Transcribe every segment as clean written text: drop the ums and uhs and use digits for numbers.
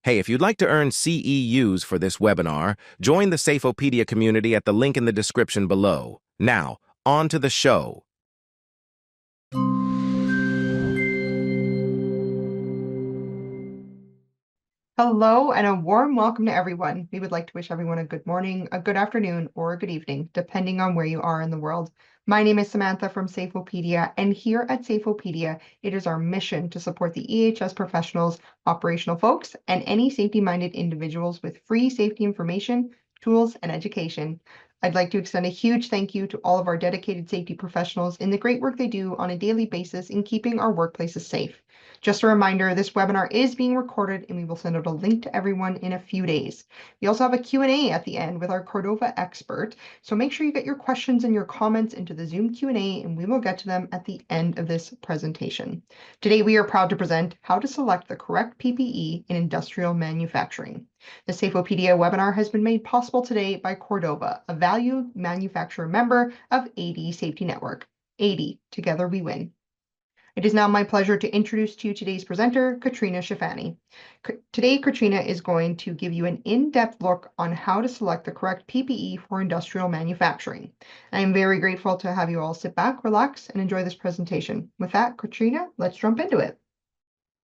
Hey, if you'd like to earn CEUs for this webinar, join the Safeopedia community at the link in the description below. Now, on to the show. Hello and a warm welcome to everyone. We would like to wish everyone a good morning, a good afternoon, or a good evening, depending on where you are in the world. My name is Samantha from Safeopedia, and here at Safeopedia, it is our mission to support the EH&S professionals, operational folks, and any safety-minded individuals with free safety information, tools, and education. I'd like to extend a huge thank you to all of our dedicated safety professionals in the great work they do on a daily basis in keeping our workplaces safe. Just a reminder, this webinar is being recorded and we will send out a link to everyone in a few days. We also have a Q&A at the end with our Cordova expert, so make sure you get your questions and your comments into the Zoom Q&A and we will get to them at the end of this presentation. Today, we are proud to present how to select the correct PPE in industrial manufacturing. The Safeopedia webinar has been made possible today by Cordova, a valued manufacturer member of AD Safety Network. AD, together we win. It is now my pleasure to introduce to you today's presenter, Katrina Schifani. Today, Katrina is going to give you an in-depth look on how to select the correct PPE for industrial manufacturing. I am very grateful to have you all sit back, relax, and enjoy this presentation. With that, Katrina, let's jump into it.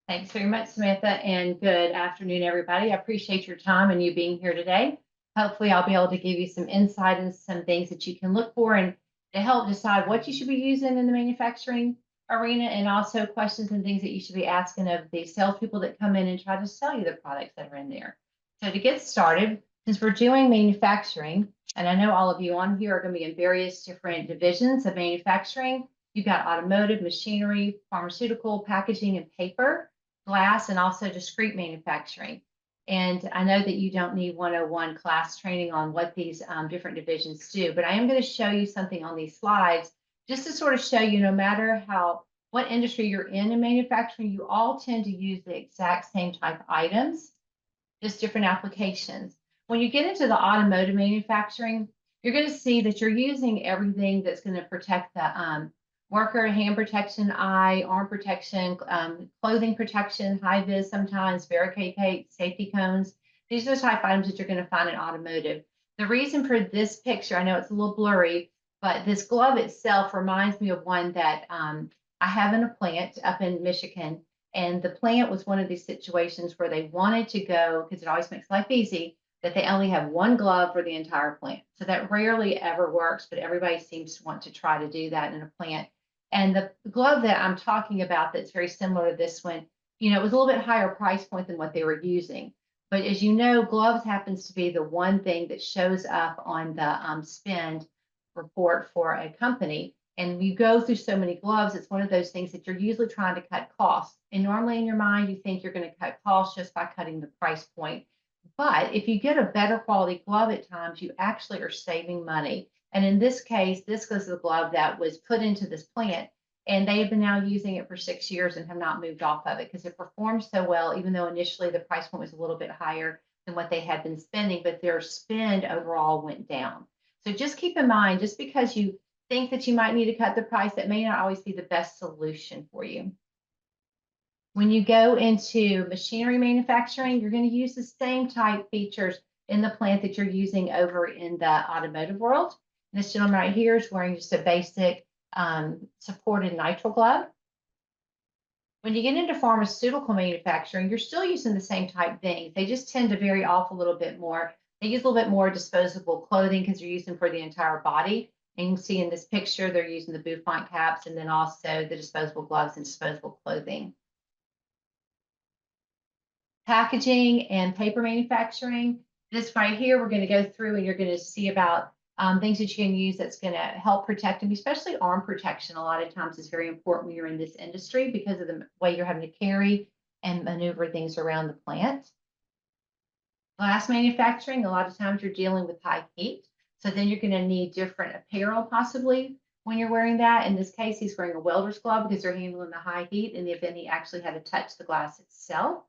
Thanks very much, Samantha, and good afternoon, everybody. I appreciate your time and you being here today. Hopefully, I'll be able to give you some insight into some things that you can look for and to help decide what you should be using in the manufacturing arena, and also questions and things that you should be asking of the salespeople that come in and try to sell you the products that are in there. So to get started, since we're doing manufacturing, and I know all of you on here are going to be in various different divisions of manufacturing. You've got automotive, machinery, pharmaceutical, packaging, and paper, glass, and also discrete manufacturing. And I know that you don't need 101 class training on what these different divisions do, but I am going to show you something on these slides just to sort of show you, no matter what industry you're in manufacturing, you all tend to use the exact same type of items, just different applications. When you get into the automotive manufacturing, you're going to see that you're using everything that's going to protect the worker, hand protection, eye, arm protection, clothing protection, high vis sometimes, barricade tape, safety cones. These are the type of items that you're going to find in automotive. The reason for this picture, I know it's a little blurry, but this glove itself reminds me of one that I have in a plant up in Michigan. And the plant was one of these situations where they wanted to go, because it always makes life easy, that they only have one glove for the entire plant. So that rarely ever works, but everybody seems to want to try to do that in a plant. And the glove that I'm talking about that's very similar to this one, it was a little bit higher price point than what they were using. But as you know, gloves happens to be the one thing that shows up on the spend report for a company. And you go through so many gloves, it's one of those things that you're usually trying to cut costs. And normally in your mind, you think you're going to cut costs just by cutting the price point. But if you get a better quality glove at times, you actually are saving money. And in this case, this was the glove that was put into this plant, and they have been now using it for 6 years and have not moved off of it because it performs so well, even though initially the price point was a little bit higher than what they had been spending, but their spend overall went down. So just keep in mind, just because you think that you might need to cut the price, that may not always be the best solution for you. When you go into machinery manufacturing, you're going to use the same type features in the plant that you're using over in the automotive world. This gentleman right here is wearing just a basic supported nitrile glove. When you get into pharmaceutical manufacturing, you're still using the same type things. They just tend to vary off a little bit more. They use a little bit more disposable clothing because you're using for the entire body. And you can see in this picture, they're using the bouffant caps and then also the disposable gloves and disposable clothing. Packaging and paper manufacturing. This right here, we're going to go through and you're going to see about things that you can use that's going to help protect them, especially arm protection. A lot of times is very important when you're in this industry because of the way you're having to carry and maneuver things around the plant. Glass manufacturing, a lot of times you're dealing with high heat. So then you're going to need different apparel possibly when you're wearing that. In this case, he's wearing a welder's glove because they're handling the high heat in the event he actually had to touch the glass itself.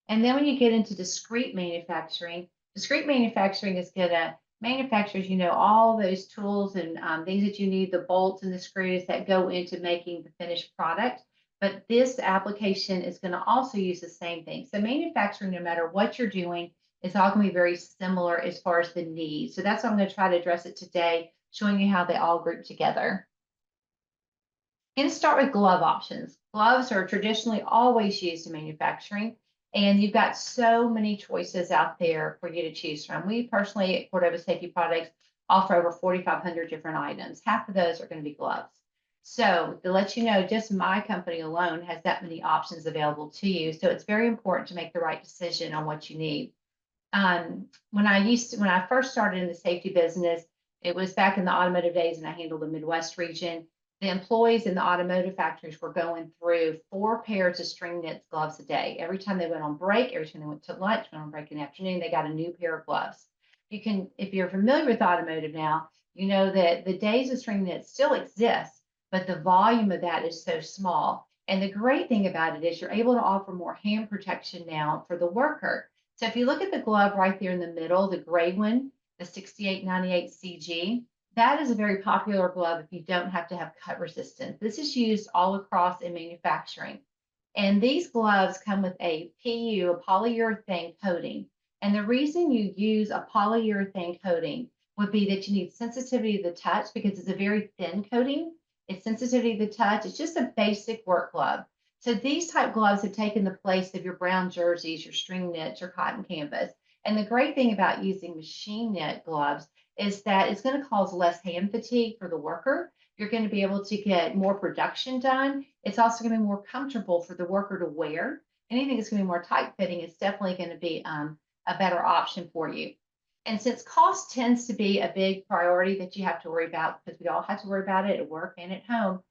And then when you get into discrete manufacturing is going to manufacturers, all those tools and things that you need, the bolts and the screws that go into making the finished product. but this application is going to also use the same thing. So manufacturing, no matter what you're doing, is all going to be very similar as far as the need. So that's why I'm going to try to address it today, showing you how they all group together. I'm going to start with glove options. Gloves are traditionally always used in manufacturing, and you've got so many choices out there for you to choose from. We personally at Cordova Safety Products offer over 4,500 different items. Half of those are going to be gloves. So to let you know, just my company alone has that many options available to you. So it's very important to make the right decision on what you need. When I first started in the safety business, it was back in the automotive days, and I handled the Midwest region. The employees in the automotive factories were going through 4 pairs of string knit gloves a day. Every time they went on break, every time they went to lunch, went on break in the afternoon, they got a new pair of gloves. If you're familiar with automotive now, you know that the days of string knit still exist, but the volume of that is so small. And the great thing about it is you're able to offer more hand protection now for the worker. So if you look at the glove right there in the middle, the gray one, the 6898 CG, that is a very popular glove if you don't have to have cut resistance. This is used all across in manufacturing. And these gloves come with a PU, a polyurethane coating. And the reason you use a polyurethane coating would be that you need sensitivity to the touch because it's a very thin coating. It's sensitivity to the touch. It's just a basic work glove. So these type gloves have taken the place of your brown jerseys, your string knits, your cotton canvas. And the great thing about using machine knit gloves is that it's going to cause less hand fatigue for the worker. You're going to be able to get more production done. It's also going to be more comfortable for the worker to wear. Anything that's going to be more tight fitting is definitely going to be a better option for you. And since cost tends to be a big priority that you have to worry about, because we all have to worry about it at work and at home,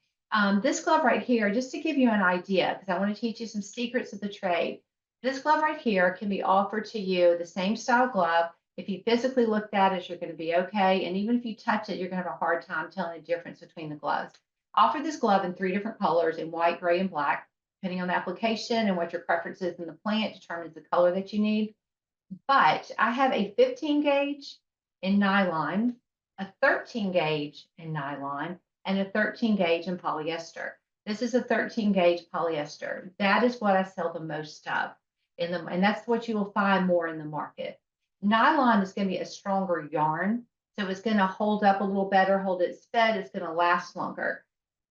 this glove right here, just to give you an idea, because I want to teach you some secrets of the trade. This glove right here can be offered to you, the same style glove. If you physically looked at it, you're going to be okay. And even if you touch it, you're going to have a hard time telling the difference between the gloves. I offer this glove in 3 different colors, in white, gray, and black. Depending on the application and what your preference is in the plant determines the color that you need. But I have a 15 gauge in nylon, a 13 gauge in nylon, and a 13 gauge in polyester. This is a 13 gauge polyester. That is what I sell the most of and that's what you will find more in the market. Nylon is going to be a stronger yarn, so it's going to hold up a little better, hold its bed, it's going to last longer.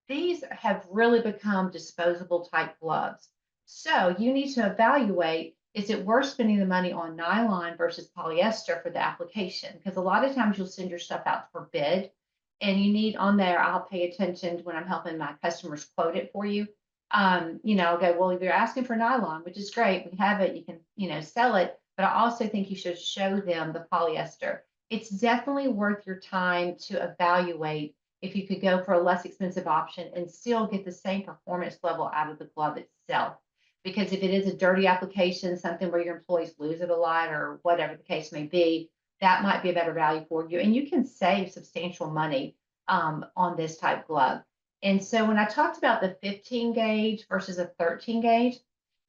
These have really become disposable type gloves. So you need to evaluate, is it worth spending the money on nylon versus polyester for the application? Because a lot of times you'll send your stuff out for bid and you need on there, I'll pay attention when I'm helping my customers quote it for you. I'll go, well, if you're asking for nylon, which is great, we have it, you can, sell it, but I also think you should show them the polyester. It's definitely worth your time to evaluate if you could go for a less expensive option and still get the same performance level out of the glove itself. Because if it is a dirty application, something where your employees lose it a lot or whatever the case may be, that might be a better value for you. And you can save substantial money on this type glove. And so when I talked about the 15 gauge versus a 13 gauge,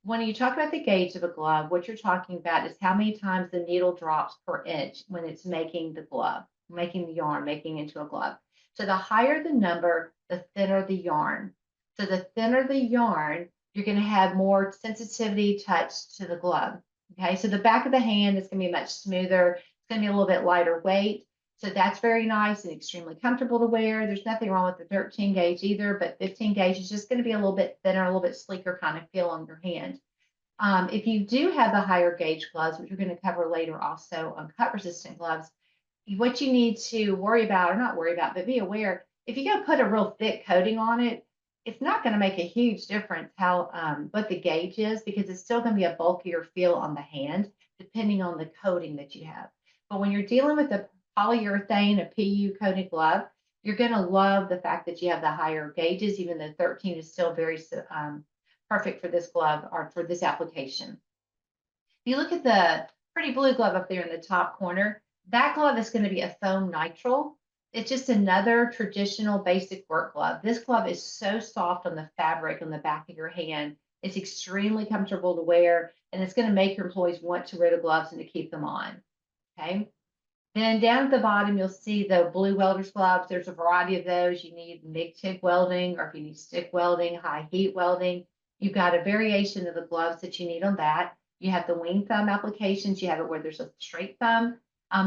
when you talk about the gauge of a glove, what you're talking about is how many times the needle drops per inch when it's making the glove, making the yarn, making into a glove. So the higher the number, the thinner the yarn. So the thinner the yarn, you're going to have more sensitivity touch to the glove. Okay, so the back of the hand is going to be much smoother. It's going to be a little bit lighter weight. So that's very nice and extremely comfortable to wear. There's nothing wrong with the 13 gauge either, but 15 gauge is just going to be a little bit thinner, a little bit sleeker kind of feel on your hand. If you do have the higher gauge gloves, which we're going to cover later also on cut resistant gloves, what you need to worry about, or not worry about, but be aware, if you go put a real thick coating on it, it's not going to make a huge difference what the gauge is, because it's still going to be a bulkier feel on the hand, depending on the coating that you have. But when you're dealing with a polyurethane, a PU coated glove, you're going to love the fact that you have the higher gauges, even though 13 is still very perfect for this glove or for this application. If you look at the pretty blue glove up there in the top corner, that glove is going to be a foam nitrile. It's just another traditional basic work glove. This glove is so soft on the fabric on the back of your hand. It's extremely comfortable to wear, and it's going to make your employees want to wear the gloves and to keep them on. Okay. Then down at the bottom, you'll see the blue welder's gloves. There's a variety of those. You need MIG-TIG welding, or if you need stick welding, high heat welding. You've got a variation of the gloves that you need on that. You have the wing thumb applications. You have it where there's a straight thumb.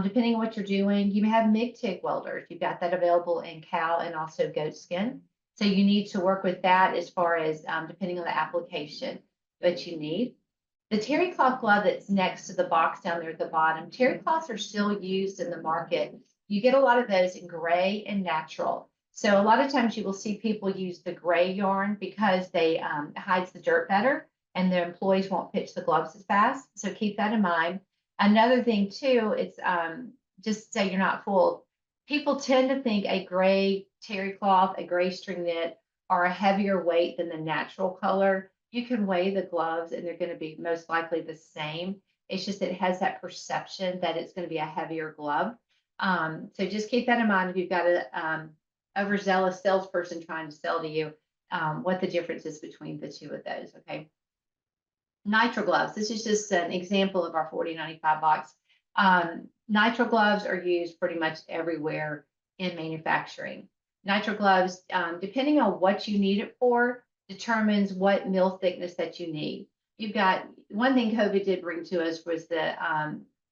Depending on what you're doing, you have MIG-TIG welders. You've got that available in cow and also goat skin. So you need to work with that as far as depending on the application that you need. The terry cloth glove that's next to the box down there at the bottom, terry cloths are still used in the market. You get a lot of those in gray and natural. So a lot of times you will see people use the gray yarn because they hides the dirt better, and their employees won't pitch the gloves as fast. So keep that in mind. Another thing too, it's just so you're not fooled. People tend to think a gray terry cloth, a gray string knit are a heavier weight than the natural color. You can weigh the gloves and they're going to be most likely the same. It's just that it has that perception that it's going to be a heavier glove. So just keep that in mind if you've got a overzealous salesperson trying to sell to you, what the difference is between the two of those. Okay. Nitrile gloves. This is just an example of our 4095 box. Nitrile gloves are used pretty much everywhere in manufacturing. Nitrile gloves, depending on what you need it for, determines what mill thickness that you need. You've got one thing COVID did bring to us was the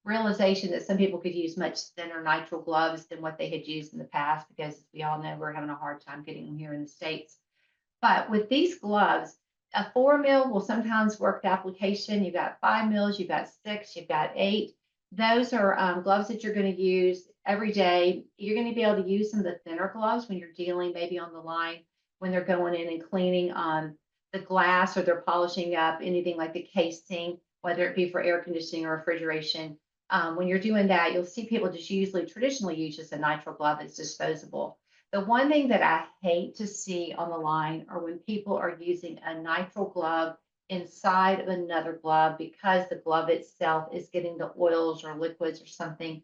realization that some people could use much thinner nitrile gloves than what they had used in the past, because we all know we're having a hard time getting them here in the States. But with these gloves, a 4 mil will sometimes work the application. You've got 5 mils, you've got 6, you've got 8. Those are gloves that you're going to use every day. You're going to be able to use some of the thinner gloves when you're dealing maybe on the line, when they're going in and cleaning on the glass, or they're polishing up anything like the casing, whether it be for air conditioning or refrigeration. When you're doing that, you'll see people just traditionally use just a nitrile glove that's disposable. The one thing that I hate to see on the line are when people are using a nitrile glove inside of another glove because the glove itself is getting the oils or liquids or something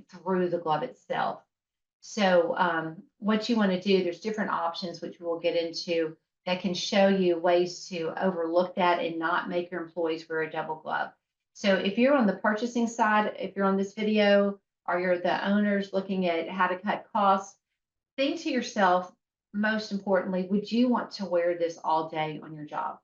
through the glove itself. So what you want to do, there's different options, which we'll get into, that can show you ways to overlook that and not make your employees wear a double glove. So if you're on the purchasing side, if you're on this video, or you're the owners looking at how to cut costs, think to yourself, most importantly, would you want to wear this all day on your job?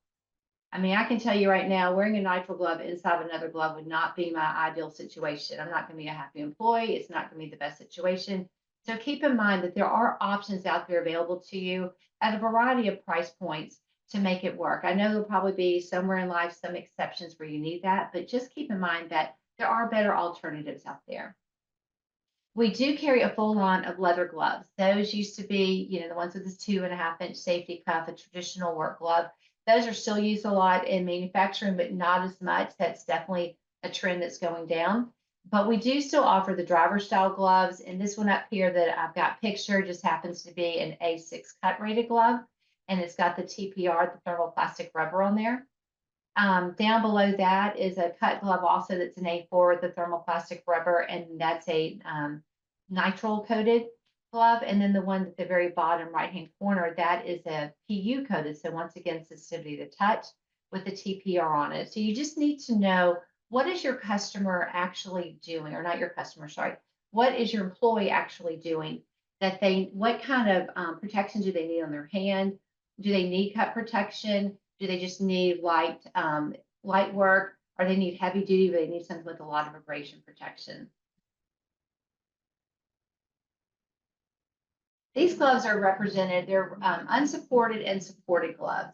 I mean, I can tell you right now, wearing a nitrile glove inside of another glove would not be my ideal situation. I'm not going to be a happy employee. It's not going to be the best situation. So keep in mind that there are options out there available to you at a variety of price points to make it work. I know there'll probably be somewhere in life some exceptions where you need that, but just keep in mind that there are better alternatives out there. We do carry a full line of leather gloves. Those used to be, the ones with this 2.5-inch safety cuff, a traditional work glove. Those are still used a lot in manufacturing, but not as much. That's definitely a trend that's going down. But we do still offer the driver style gloves. And this one up here that I've got pictured just happens to be an A6 cut rated glove. And it's got the TPR, the thermoplastic rubber on there. Down below that is a cut glove also that's an A4 with the thermoplastic rubber, and that's a nitrile coated glove. And then the one at the very bottom right hand corner, that is a PU coated. So once again, sensitivity to touch with the TPR on it. So you just need to know, what is your customer actually doing, or not your customer, sorry. What is your employee actually doing? What kind of protection do they need on their hand? Do they need cut protection? Do they just need light work? Or they need heavy duty, but they need something with a lot of abrasion protection? These gloves are represented. They're unsupported and supported gloves.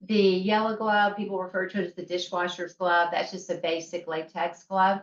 The yellow glove, people refer to it as the dishwasher's glove. That's just a basic latex glove.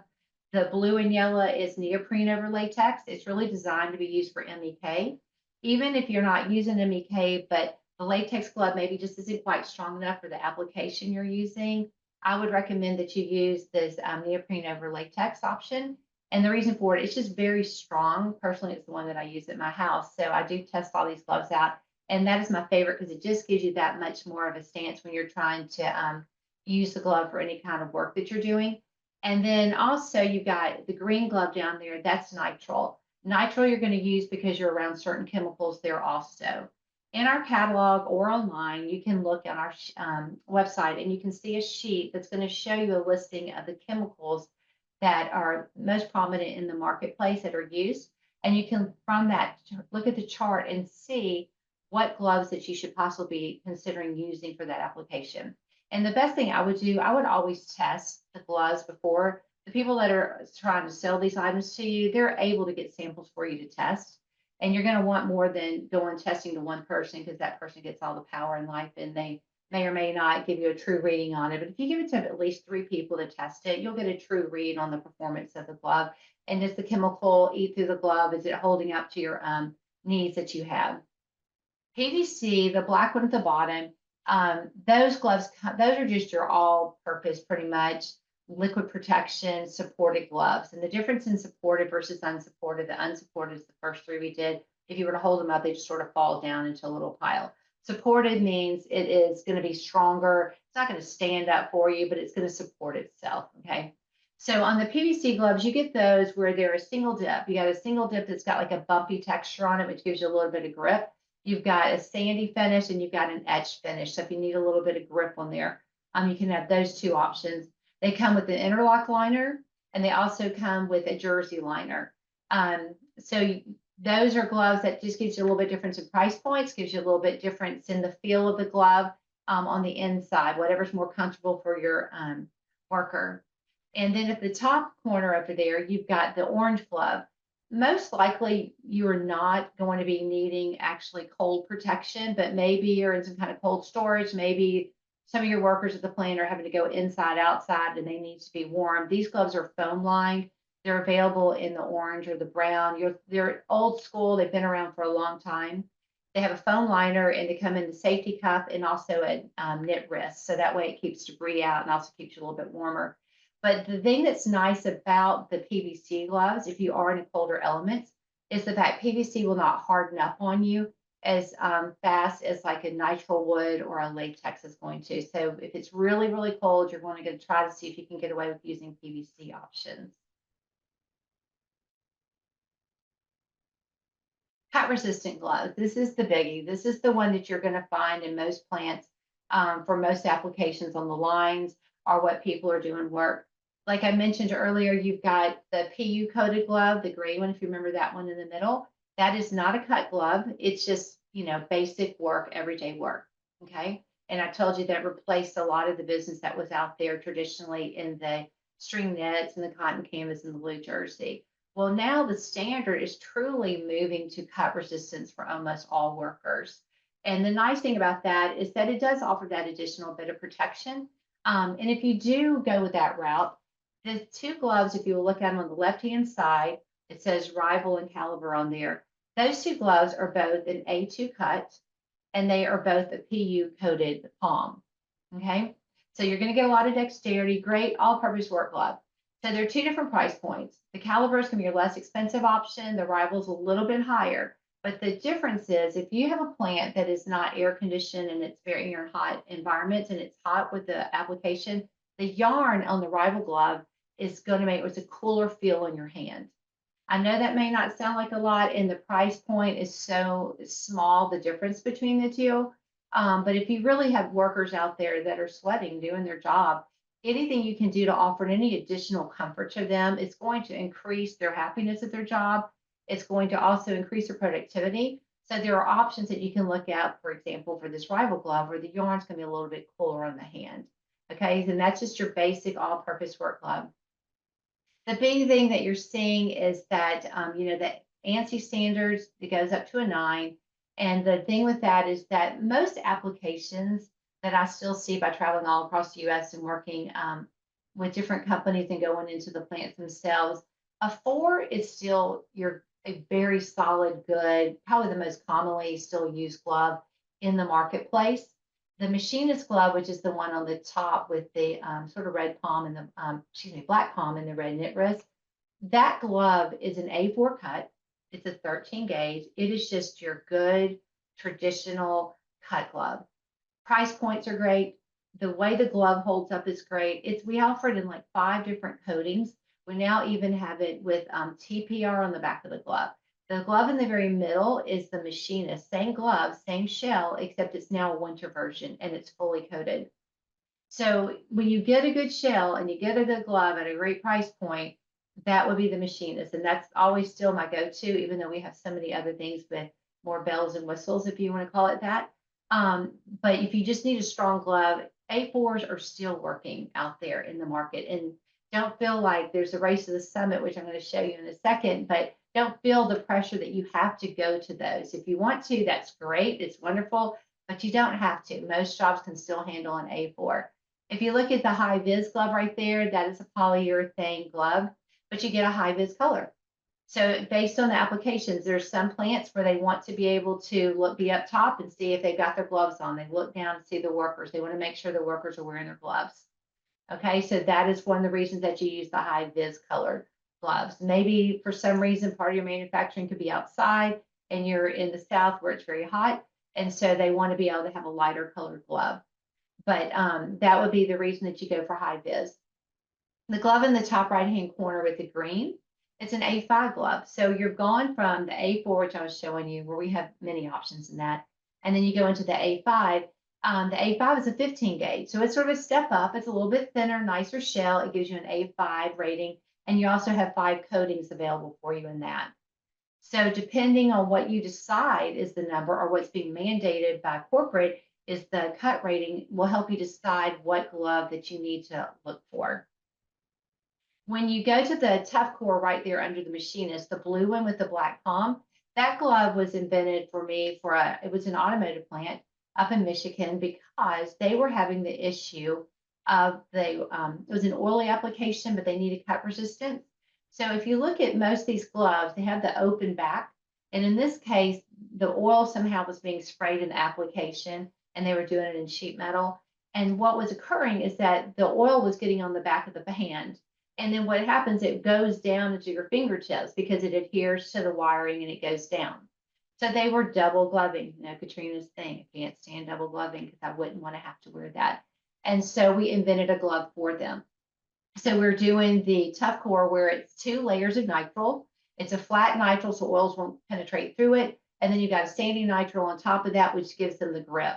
The blue and yellow is neoprene over latex. It's really designed to be used for MEK. Even if you're not using MEK, but the latex glove maybe just isn't quite strong enough for the application you're using, I would recommend that you use this neoprene over latex option. And the reason for it, it's just very strong. Personally, it's the one that I use at my house. So I do test all these gloves out. And that is my favorite because it just gives you that much more of a stance when you're trying to use the glove for any kind of work that you're doing. And then also you've got the green glove down there. That's nitrile. Nitrile you're going to use because you're around certain chemicals there also. In our catalog or online, you can look on our website and you can see a sheet that's going to show you a listing of the chemicals that are most prominent in the marketplace that are used. And you can, from that, look at the chart and see what gloves that you should possibly be considering using for that application. And the best thing I would do, I would always test the gloves before. The people that are trying to sell these items to you, they're able to get samples for you to test. And you're going to want more than going testing to one person, because that person gets all the power in life and they may or may not give you a true reading on it. But if you give it to at least 3 people to test it, you'll get a true read on the performance of the glove. And does the chemical eat through the glove? Is it holding up to your needs that you have? PVC, the black one at the bottom, those gloves, those are just your all-purpose, pretty much, liquid protection supported gloves. And the difference in supported versus unsupported, the unsupported is the first 3 we did. If you were to hold them up, they just sort of fall down into a little pile. Supported means it is going to be stronger. It's not going to stand up for you, but it's going to support itself. Okay. So on the PVC gloves, you get those where they're a single dip. You got a single dip that's got like a bumpy texture on it, which gives you a little bit of grip. You've got a sandy finish and you've got an etched finish. So if you need a little bit of grip on there, you can have those 2 options. They come with an interlock liner, and they also come with a jersey liner. Those are gloves that just gives you a little bit difference in price points, gives you a little bit difference in the feel of the glove on the inside, whatever's more comfortable for your worker. And then at the top corner over there, you've got the orange glove. Most likely you are not going to be needing actually cold protection, but maybe you're in some kind of cold storage. Maybe some of your workers at the plant are having to go inside, outside, and they need to be warm. These gloves are foam lined. They're available in the orange or the brown. They're old school. They've been around for a long time. They have a foam liner, and they come in the safety cuff and also a knit wrist. So that way it keeps debris out and also keeps you a little bit warmer. But the thing that's nice about the PVC gloves, if you are in a colder element, is the fact PVC will not harden up on you as fast as like a nitrile wood or a latex is going to. So if it's really, really cold, you're going to try to see if you can get away with using PVC options. Cut resistant gloves. This is the biggie. This is the one that you're going to find in most plants for most applications on the lines or what people are doing work. Like I mentioned earlier, you've got the PU coated glove, the gray one, if you remember that one in the middle. That is not a cut glove. It's just, basic work, everyday work. Okay. And I told you that replaced a lot of the business that was out there traditionally in the string knits and the cotton canvas and the blue jersey. Well, now the standard is truly moving to cut resistance for almost all workers. And the nice thing about that is that it does offer that additional bit of protection. And if you do go with that route, the 2 gloves, if you will look at them on the left-hand side, it says Rival and Caliber on there. Those 2 gloves are both an A2 cut, and they are both a PU coated palm. Okay, so you're going to get a lot of dexterity, great all-purpose work glove. So there are 2 different price points. The Caliber is going to be your less expensive option. The Rival's a little bit higher. But the difference is if you have a plant that is not air conditioned and it's very in hot environments and it's hot with the application, the yarn on the Rival glove is going to make it's a cooler feel in your hand. I know that may not sound like a lot, and the price point is so small, the difference between the 2. But if you really have workers out there that are sweating, doing their job, anything you can do to offer any additional comfort to them is going to increase their happiness at their job. It's going to also increase their productivity. So there are options that you can look at, for example, for this Rival glove where the yarn's going to be a little bit cooler on the hand. Okay, and that's just your basic all-purpose work glove. The big thing that you're seeing is that, the ANSI standards, it goes up to a 9. And the thing with that is that most applications that I still see by traveling all across the US and working with different companies and going into the plants themselves, a 4 is still a very solid, good, probably the most commonly still used glove in the marketplace. The machinist glove, which is the one on the top with the sort of red palm and the black palm and the red knit wrist, that glove is an A4 cut. It's a 13 gauge. It is just your good traditional cut glove. Price points are great. The way the glove holds up is great. We offer it in like 5 different coatings. We now even have it with TPR on the back of the glove. The glove in the very middle is the machinist, same glove, same shell, except it's now a winter version and it's fully coated. So when you get a good shell and you get a good glove at a great price point, that would be the machinist. And that's always still my go-to, even though we have so many other things with more bells and whistles, if you want to call it that. But if you just need a strong glove, A4s are still working out there in the market. And don't feel like there's a race to the summit, which I'm going to show you in a second, but don't feel the pressure that you have to go to those. If you want to, that's great. It's wonderful, but you don't have to. Most shops can still handle an A4. If you look at the high vis glove right there, that is a polyurethane glove, but you get a high vis color. So based on the applications, there's some plants where they want to be able to be up top and see if they've got their gloves on. They look down and see the workers. They want to make sure the workers are wearing their gloves. Okay, so that is one of the reasons that you use the high vis colored gloves. Maybe for some reason, part of your manufacturing could be outside and you're in the South where it's very hot. And so they want to be able to have a lighter colored glove. But that would be the reason that you go for high vis. The glove in the top right-hand corner with the green, it's an A5 glove. So you're gone from the A4, which I was showing you, where we have many options in that. And then you go into the A5. The A5 is a 15 gauge. So it's sort of a step up. It's a little bit thinner, nicer shell. It gives you an A5 rating. And you also have 5 coatings available for you in that. So depending on what you decide is the number or what's being mandated by corporate is the cut rating will help you decide what glove that you need to look for. When you go to the tough core right there under the machinist, the blue one with the black palm, that glove was invented for me it was an automotive plant up in Michigan because they were having the issue of it was an oily application, but they needed cut resistance. So if you look at most of these gloves, they have the open back. And in this case, the oil somehow was being sprayed in the application and they were doing it in sheet metal. And what was occurring is that the oil was getting on the back of the hand. And then what happens, it goes down into your fingertips because it adheres to the wiring and it goes down. So they were double gloving. You know, Katrina's thing, I can't stand double gloving because I wouldn't want to have to wear that. And so we invented a glove for them. So we're doing the tough core where it's 2 layers of nitrile. It's a flat nitrile, so oils won't penetrate through it. And then you got a sandy nitrile on top of that, which gives them the grip.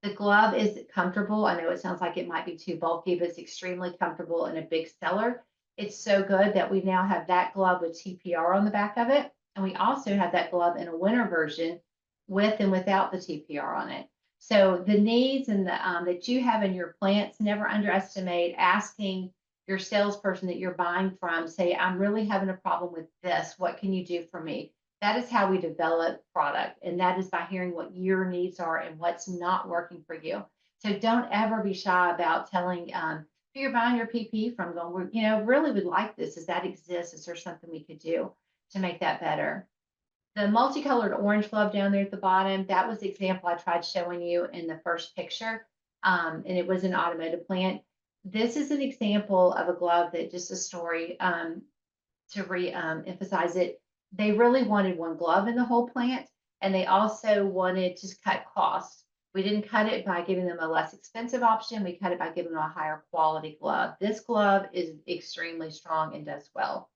The glove is comfortable. I know it sounds like it might be too bulky, but it's extremely comfortable and a big seller. It's so good that we now have that glove with TPR on the back of it. And we also have that glove in a winter version with and without the TPR on it. So the needs and the that you have in your plants, never underestimate asking your salesperson that you're buying from, say, I'm really having a problem with this. What can you do for me? That is how we develop product. And that is by hearing what your needs are and what's not working for you. So don't ever be shy about telling who you're buying your PPE from, going, you know, really would like this. Does that exist? Is there something we could do to make that better? The multicolored orange glove down there at the bottom, that was the example I tried showing you in the first picture. And it was an automotive plant. This is an example of a glove that, just a story to re-emphasize it. They really wanted one glove in the whole plant, and they also wanted to cut costs. We didn't cut it by giving them a less expensive option. We cut it by giving them a higher quality glove. This glove is extremely strong and does well.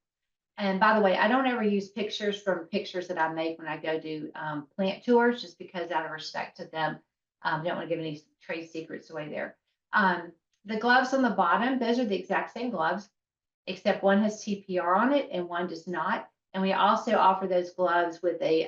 And by the way, I don't ever use pictures from pictures that I make when I go do plant tours, just because out of respect to them, don't want to give any trade secrets away there. The gloves on the bottom, those are the exact same gloves, except one has TPR on it and one does not. And we also offer those gloves with a,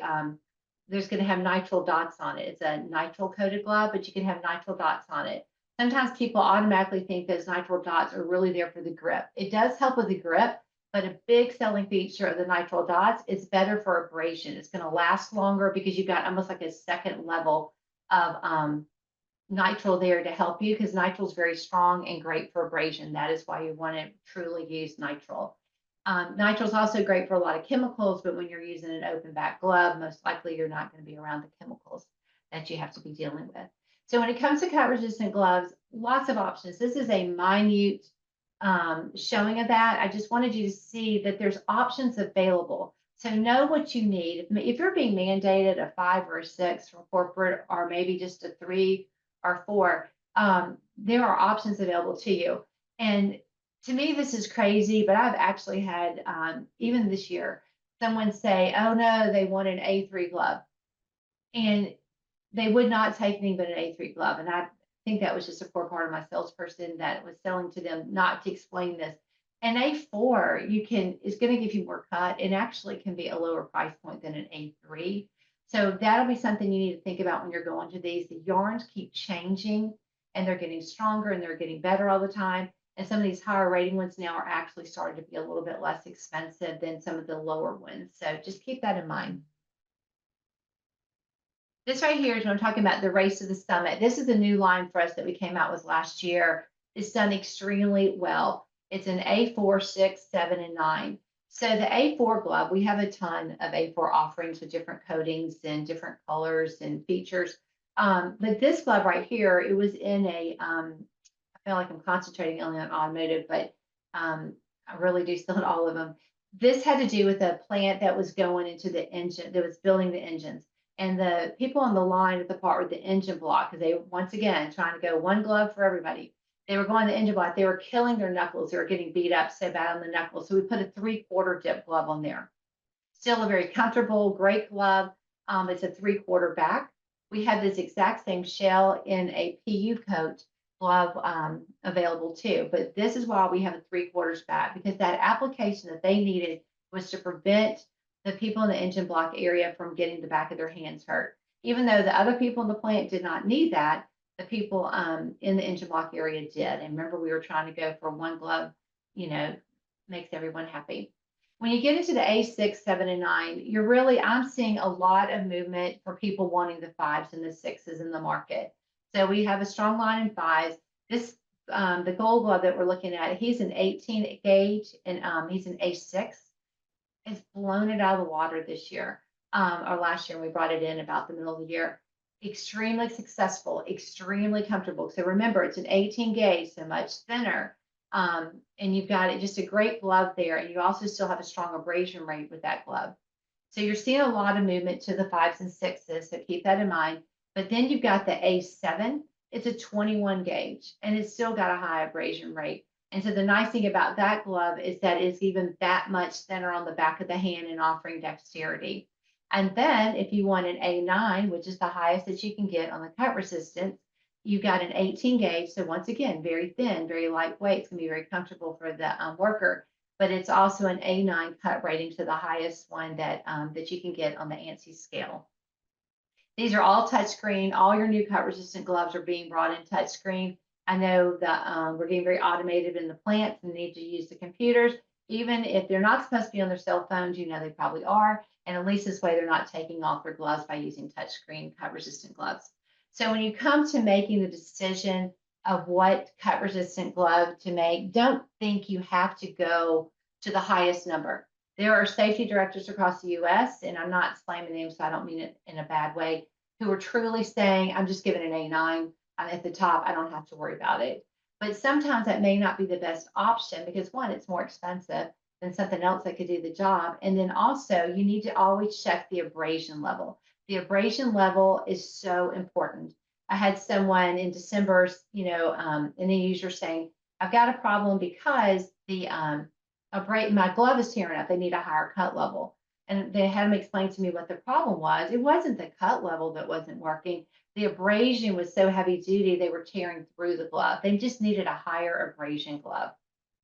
there's going to have nitrile dots on it. It's a nitrile coated glove, but you can have nitrile dots on it. Sometimes people automatically think those nitrile dots are really there for the grip. It does help with the grip, but a big selling feature of the nitrile dots is better for abrasion. It's going to last longer because you've got almost like a second level of nitrile there to help you, because nitrile is very strong and great for abrasion. That is why you want to truly use nitrile. Nitrile is also great for a lot of chemicals, but when you're using an open back glove, most likely you're not going to be around the chemicals that you have to be dealing with. So when it comes to cut resistant gloves, lots of options. This is a minute showing of that. I just wanted you to see that there's options available. So know what you need. If you're being mandated a 5 or a 6 from corporate, or maybe just a 3 or 4, there are options available to you. And to me, this is crazy, but I've actually had, even this year, someone say, oh no, they want an A3 glove. And they would not take anything but an A3 glove. And I think that was just a poor part of my salesperson that was selling to them not to explain this. An A4 is going to give you more cut and actually can be a lower price point than an A3. So that'll be something you need to think about when you're going to these. The yarns keep changing and they're getting stronger and they're getting better all the time. And some of these higher rating ones now are actually starting to be a little bit less expensive than some of the lower ones. So just keep that in mind. This right here is when I'm talking about the Race to the Summit. This is a new line for us that we came out with last year. It's done extremely well. It's an A4, 6, 7, and 9. So the A4 glove, we have a ton of A4 offerings with different coatings and different colors and features. But this glove right here, it was in a, I feel like I'm concentrating only on automotive, but I really do still in all of them. This had to do with a plant that was going into the engine, that was building the engines. And the people on the line at the part with the engine block, because they, once again, trying to go one glove for everybody. They were going to the engine block. They were killing their knuckles. They were getting beat up so bad on the knuckles. So we put a 3/4 dip glove on there. Still a very comfortable, great glove. It's a 3/4 back. We have this exact same shell in a PU coat glove available too. But this is why we have a 3/4 back, because that application that they needed was to prevent the people in the engine block area from getting the back of their hands hurt. Even though the other people in the plant did not need that, the people in the engine block area did. And remember, we were trying to go for one glove, makes everyone happy. When you get into the A6, 7, and 9, I'm seeing a lot of movement for people wanting the 5s and the 6s in the market. So we have a strong line in 5s. This, the gold glove that we're looking at, he's an 18 gauge and he's an A6. It's blown it out of the water this year, or last year. We brought it in about the middle of the year. Extremely successful, extremely comfortable. So remember, it's an 18 gauge, so much thinner. And you've got just a great glove there. And you also still have a strong abrasion rate with that glove. So you're seeing a lot of movement to the 5s and 6s. So keep that in mind. But then you've got the A7. It's a 21 gauge and it's still got a high abrasion rate. And so the nice thing about that glove is that it's even that much thinner on the back of the hand and offering dexterity. And then if you want an A9, which is the highest that you can get on the cut resistance, you've got an 18 gauge. So once again, very thin, very lightweight. It's going to be very comfortable for the worker. But it's also an A9 cut rating, to the highest one that you can get on the ANSI scale. These are all touchscreen. All your new cut resistant gloves are being brought in touchscreen. I know that we're getting very automated in the plants and need to use the computers. Even if they're not supposed to be on their cell phones, they probably are. And at least this way, they're not taking off their gloves by using touchscreen cut resistant gloves. So when you come to making the decision of what cut resistant glove to make, don't think you have to go to the highest number. There are safety directors across the US, and I'm not slamming them, so I don't mean it in a bad way, who are truly saying, I'm just giving an A9. I'm at the top. I don't have to worry about it. But sometimes that may not be the best option because, one, it's more expensive than something else that could do the job. And then also, you need to always check the abrasion level. The abrasion level is so important. I had someone in December, an end user saying, I've got a problem because my glove is tearing up. They need a higher cut level. And they had them explain to me what the problem was. It wasn't the cut level that wasn't working. The abrasion was so heavy duty, they were tearing through the glove. They just needed a higher abrasion glove.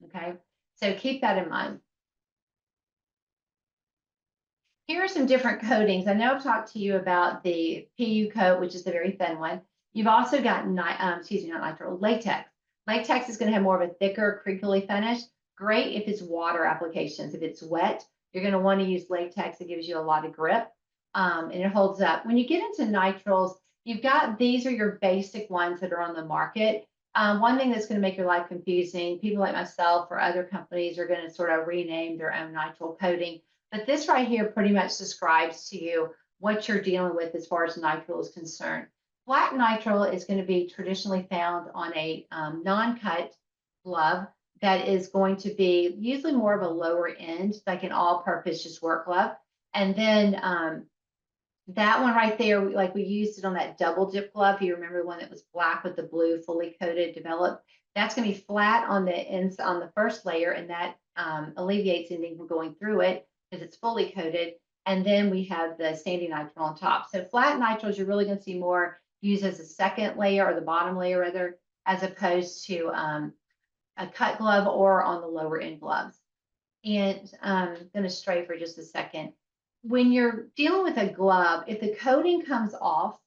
Okay, so keep that in mind. Here are some different coatings. I know I've talked to you about the PU coat, which is the very thin one. You've also got, not nitrile, latex. Latex is going to have more of a thicker, crinkly finish. Great if it's water applications. If it's wet, you're going to want to use latex. It gives you a lot of grip and it holds up. When you get into nitriles, these are your basic ones that are on the market. One thing that's going to make your life confusing, people like myself or other companies are going to sort of rename their own nitrile coating. But this right here pretty much describes to you what you're dealing with as far as nitrile is concerned. Flat nitrile is going to be traditionally found on a non-cut glove that is going to be usually more of a lower end, like an all-purpose just work glove. And then that one right there, like we used it on that double dip glove. You remember the one that was black with the blue, fully coated, developed? That's going to be flat on the ends on the first layer, and that alleviates anything from going through it because it's fully coated. And then we have the sandy nitrile on top. So flat nitriles, you're really going to see more use as a second layer, or the bottom layer rather, as opposed to a cut glove or on the lower end gloves. And I'm going to stray for just a second. When you're dealing with a glove, if the coating comes off,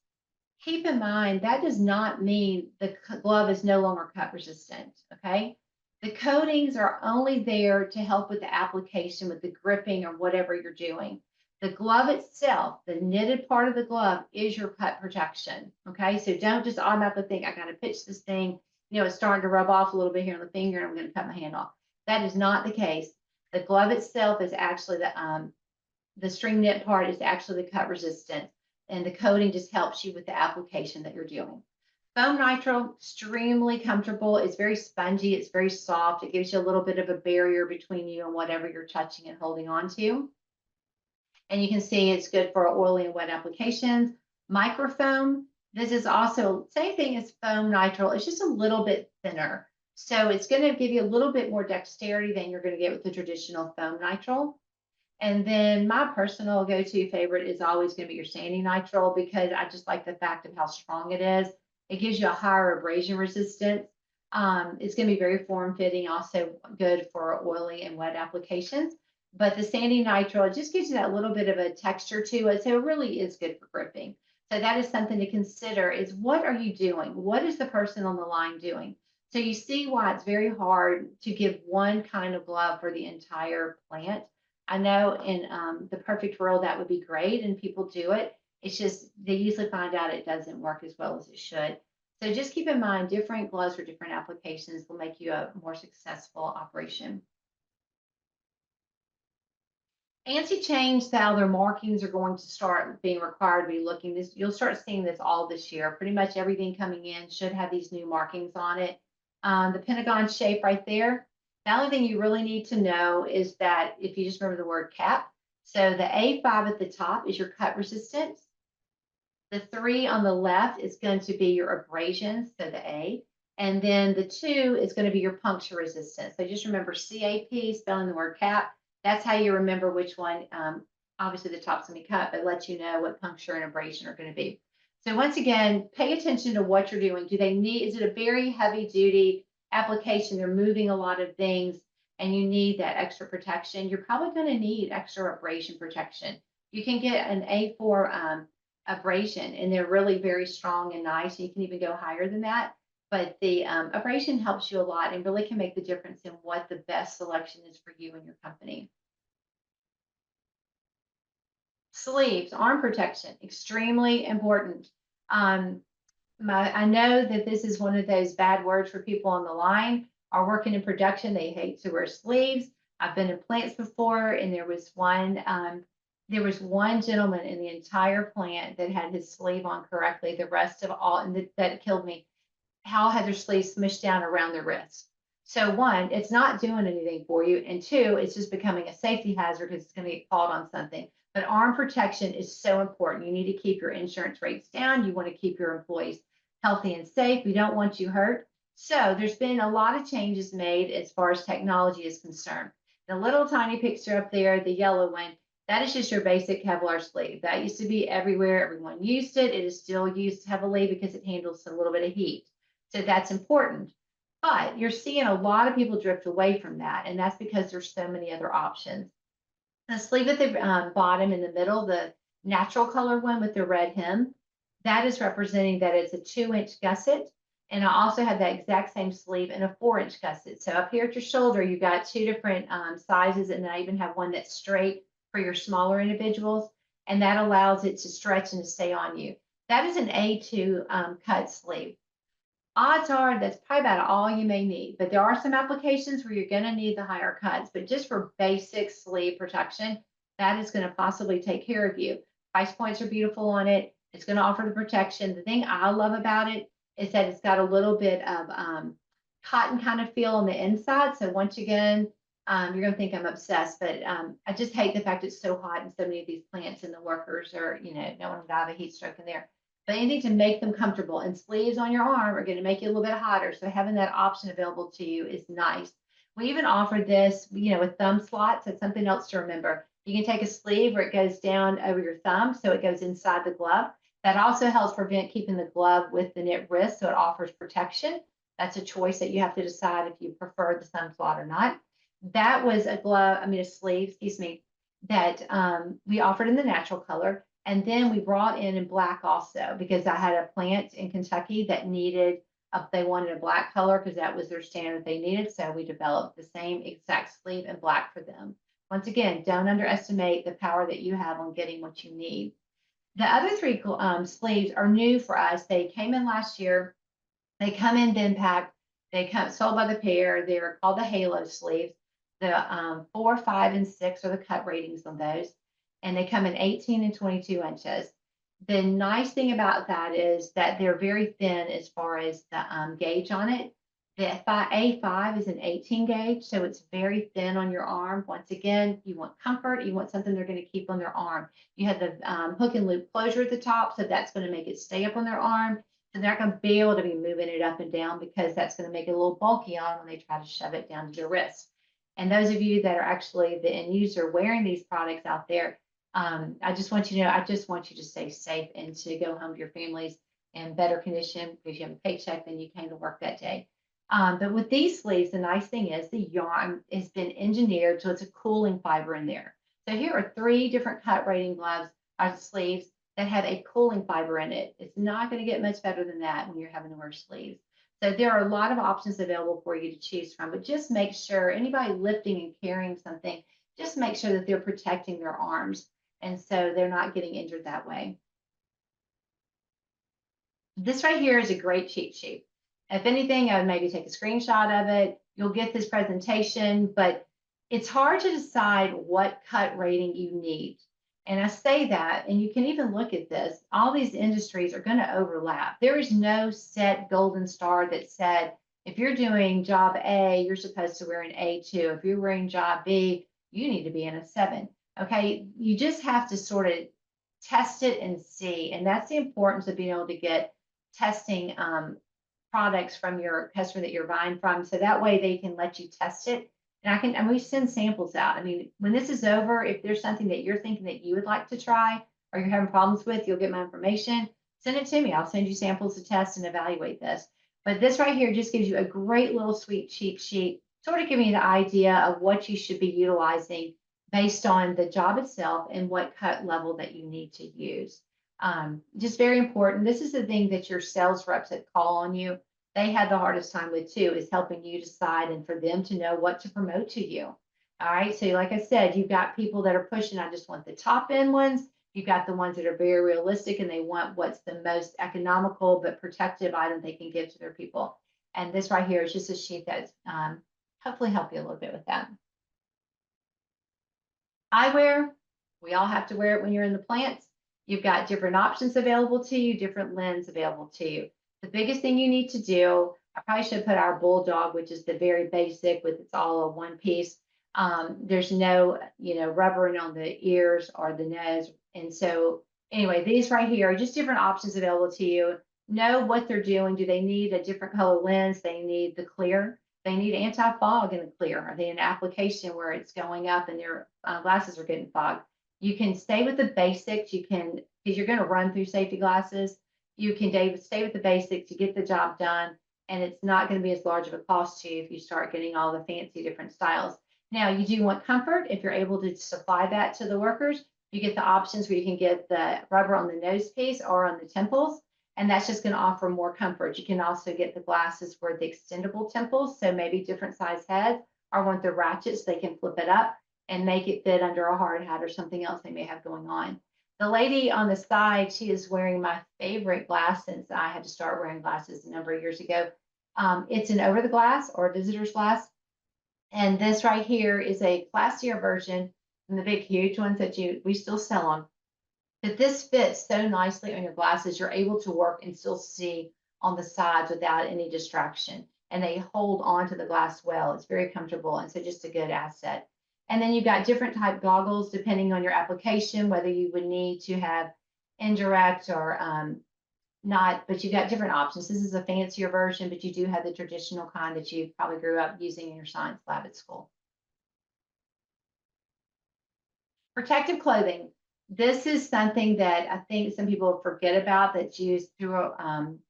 keep in mind that does not mean the glove is no longer cut resistant, okay? The coatings are only there to help with the application, with the gripping or whatever you're doing. The glove itself, the knitted part of the glove, is your cut protection, okay? So don't just automatically think, I got to pitch this thing, you know, it's starting to rub off a little bit here on the finger and I'm going to cut my hand off. That is not the case. The glove itself is actually the string knit part is actually the cut resistant, and the coating just helps you with the application that you're doing. Foam nitrile, extremely comfortable. It's very spongy. It's very soft. It gives you a little bit of a barrier between you and whatever you're touching and holding on to. And you can see it's good for oily and wet applications. Microfoam, this is also same thing as foam nitrile. It's just a little bit thinner. So it's going to give you a little bit more dexterity than you're going to get with the traditional foam nitrile. And then my personal go-to favorite is always going to be your sanding nitrile, because I just like the fact of how strong it is. It gives you a higher abrasion resistance. It's going to be very form-fitting, also good for oily and wet applications. But the sanding nitrile, it just gives you that little bit of a texture to it. So it really is good for gripping. So that is something to consider, is what are you doing? What is the person on the line doing? So you see why it's very hard to give one kind of glove for the entire plant. I know in the perfect world that would be great and people do it. It's just they usually find out it doesn't work as well as it should. So just keep in mind, different gloves for different applications will make you a more successful operation. ANSI changed how their markings are going to start being required to be looking. This, you'll start seeing this all this year. Pretty much everything coming in should have these new markings on it. The Pentagon shape right there. The only thing you really need to know is that if you just remember the word cap, so the A5 at the top is your cut resistance. The 3 on the left is going to be your abrasion, so the A. And then the 2 is going to be your puncture resistance. So just remember CAP, spelling the word cap. That's how you remember which one. Obviously, the top's going to be cut, but let you know what puncture and abrasion are going to be. So once again, pay attention to what you're doing. Do they need, is it a very heavy duty application? They're moving a lot of things and you need that extra protection. You're probably going to need extra abrasion protection. You can get an A4 abrasion and they're really very strong and nice. You can even go higher than that. But the abrasion helps you a lot and really can make the difference in what the best selection is for you and your company. Sleeves, arm protection, extremely important. I know that this is one of those bad words for people on the line are working in production. They hate to wear sleeves. I've been in plants before, and there was one gentleman in the entire plant that had his sleeve on correctly. The rest of all, and that killed me, how had their sleeves smushed down around their wrist. So one, it's not doing anything for you. And two, it's just becoming a safety hazard because it's going to get caught on something. But arm protection is so important. You need to keep your insurance rates down. You want to keep your employees healthy and safe. We don't want you hurt. So there's been a lot of changes made as far as technology is concerned. The little tiny picture up there, the yellow one, that is just your basic Kevlar sleeve. That used to be everywhere. Everyone used it. It is still used heavily because it handles a little bit of heat. So that's important. But you're seeing a lot of people drift away from that. And that's because there's so many other options. The sleeve at the bottom in the middle, the natural color one with the red hem, that is representing that it's a 2-inch gusset. And I also have that exact same sleeve in a 4-inch gusset. So up here at your shoulder, you've got 2 different sizes. And then I even have one that's straight for your smaller individuals. And that allows it to stretch and to stay on you. That is an A2 cut sleeve. Odds are that's probably about all you may need, but there are some applications where you're going to need the higher cuts, but just for basic sleeve protection, that is going to possibly take care of you. Price points are beautiful on it. It's going to offer the protection. The thing I love about it is that it's got a little bit of cotton kind of feel on the inside. So once again, you're going to think I'm obsessed, but I just hate the fact it's so hot in so many of these plants and the workers are, you know, no one will die of a heat stroke in there. But anything to make them comfortable, and sleeves on your arm are going to make you a little bit hotter. So having that option available to you is nice. We even offered this, you know, with thumb slots. That's something else to remember. You can take a sleeve where it goes down over your thumb, so it goes inside the glove. That also helps prevent keeping the glove with the knit wrist, so it offers protection. That's a choice that you have to decide if you prefer the sun slot or not. That was a sleeve, excuse me, that we offered in the natural color. And then we brought in black also, because I had a plant in Kentucky that needed, they wanted a black color because that was their standard they needed. So we developed the same exact sleeve in black for them. Once again, don't underestimate the power that you have on getting what you need. The other three sleeves are new for us. They came in last year. They come in bin packed. They come sold by the pair. They're called the Halo sleeves. The 4, 5, and 6 are the cut ratings on those, and they come in 18 and 22 inches. The nice thing about that is that they're very thin as far as the gauge on it. The A5 is an 18 gauge, so it's very thin on your arm. Once again, you want comfort. You want something they're going to keep on their arm. You have the hook and loop closure at the top, so that's going to make it stay up on their arm. So they're not going to be able to be moving it up and down, because that's going to make it a little bulky on when they try to shove it down to their wrist. And those of you that are actually the end user wearing these products out there, I just want you to stay safe and to go home to your families in better condition, because you have a paycheck than you came to work that day. But with these sleeves, the nice thing is the yarn has been engineered so it's a cooling fiber in there. So here are 3 different cut rating gloves or sleeves that have a cooling fiber in it. It's not going to get much better than that when you're having to wear sleeves. So there are a lot of options available for you to choose from, but just make sure anybody lifting and carrying something, just make sure that they're protecting their arms, and so they're not getting injured that way. This right here is a great cheat sheet. If anything, I would maybe take a screenshot of it. You'll get this presentation, but it's hard to decide what cut rating you need. And I say that, and you can even look at this, all these industries are going to overlap. There is no set golden star that said, if you're doing job A, you're supposed to wear an A2. If you're wearing job B, you need to be in a 7. Okay, you just have to sort of test it and see. And that's the importance of being able to get testing products from your customer that you're buying from, so that way they can let you test it. And we send samples out. I mean, when this is over, if there's something that you're thinking that you would like to try or you're having problems with, you'll get my information, send it to me. I'll send you samples to test and evaluate this. But this right here just gives you a great little sweet cheat sheet, sort of giving you the idea of what you should be utilizing based on the job itself and what cut level that you need to use. Just very important. This is the thing that your sales reps that call on you, they had the hardest time with too, is helping you decide and for them to know what to promote to you. All right. So like I said, you've got people that are pushing, I just want the top end ones. You've got the ones that are very realistic and they want what's the most economical but protective item they can give to their people. And this right here is just a sheet that's hopefully help you a little bit with that. Eyewear, we all have to wear it when you're in the plants. You've got different options available to you, different lens available to you. The biggest thing you need to do, I probably should put our bulldog, which is the very basic with it's all a one piece. There's no, rubbering on the ears or the nose. And so anyway, these right here are just different options available to you. Know what they're doing. Do they need a different color lens? They need the clear. They need anti-fog in the clear. Are they in application where it's going up and their glasses are getting fogged? You can stay with the basics. You can, because you're going to run through safety glasses. You can stay with the basics. You get the job done, and it's not going to be as large of a cost to you if you start getting all the fancy different styles. Now, you do want comfort. If you're able to supply that to the workers, you get the options where you can get the rubber on the nose piece or on the temples, and that's just going to offer more comfort. You can also get the glasses for the extendable temples, so maybe different size heads, or want the ratchets, they can flip it up and make it fit under a hard hat or something else they may have going on. The lady on the side, she is wearing my favorite glass since I had to start wearing glasses a number of years ago. It's an over the glass or visitor's glass. And this right here is a classier version than the big, huge ones that we still sell them. But this fits so nicely on your glasses, you're able to work and still see on the sides without any distraction. And they hold on to the glass well. It's very comfortable. And so just a good asset. And then you've got different type goggles depending on your application, whether you would need to have indirect or not, but you've got different options. This is a fancier version, but you do have the traditional kind that you probably grew up using in your science lab at school. Protective clothing. This is something that I think some people forget about that's used through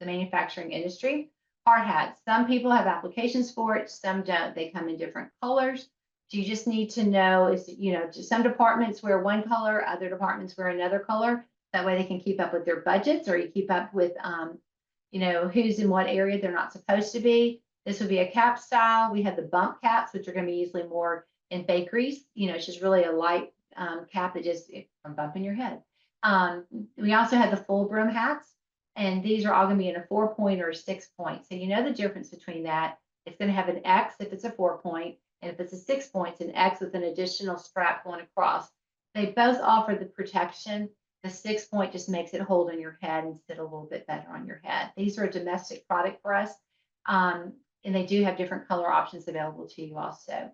the manufacturing industry. Hard hats. Some people have applications for it, some don't. They come in different colors. So you just need to know is, just some departments wear one color, other departments wear another color. That way they can keep up with their budgets, or you keep up with, who's in what area they're not supposed to be. This would be a cap style. We have the bump caps, which are going to be usually more in bakeries. It's just really a light cap that just from bumping your head. We also have the full brim hats, and these are all going to be in a 4-point or a 6-point. So you know the difference between that. It's going to have an X if it's a 4-point, and if it's a 6-point, it's an X with an additional strap going across. They both offer the protection. The 6-point just makes it hold on your head and sit a little bit better on your head. These are a domestic product for us, and they do have different color options available to you also.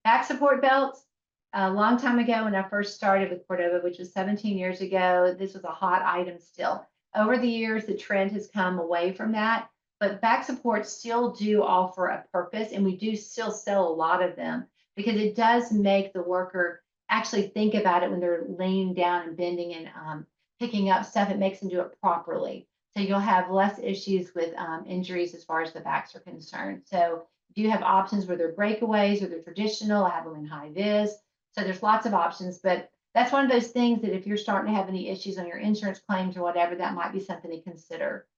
Back support belts. A long time ago when I first started with Cordova, which was 17 years ago, this was a hot item still. Over the years, the trend has come away from that, but back supports still do offer a purpose, and we do still sell a lot of them because it does make the worker actually think about it when they're laying down and bending and picking up stuff. It makes them do it properly. So you'll have less issues with injuries as far as the backs are concerned. So do you have options where they're breakaways or they're traditional? I have them in high vis. So there's lots of options, but that's one of those things that if you're starting to have any issues on your insurance claims or whatever, that might be something to consider.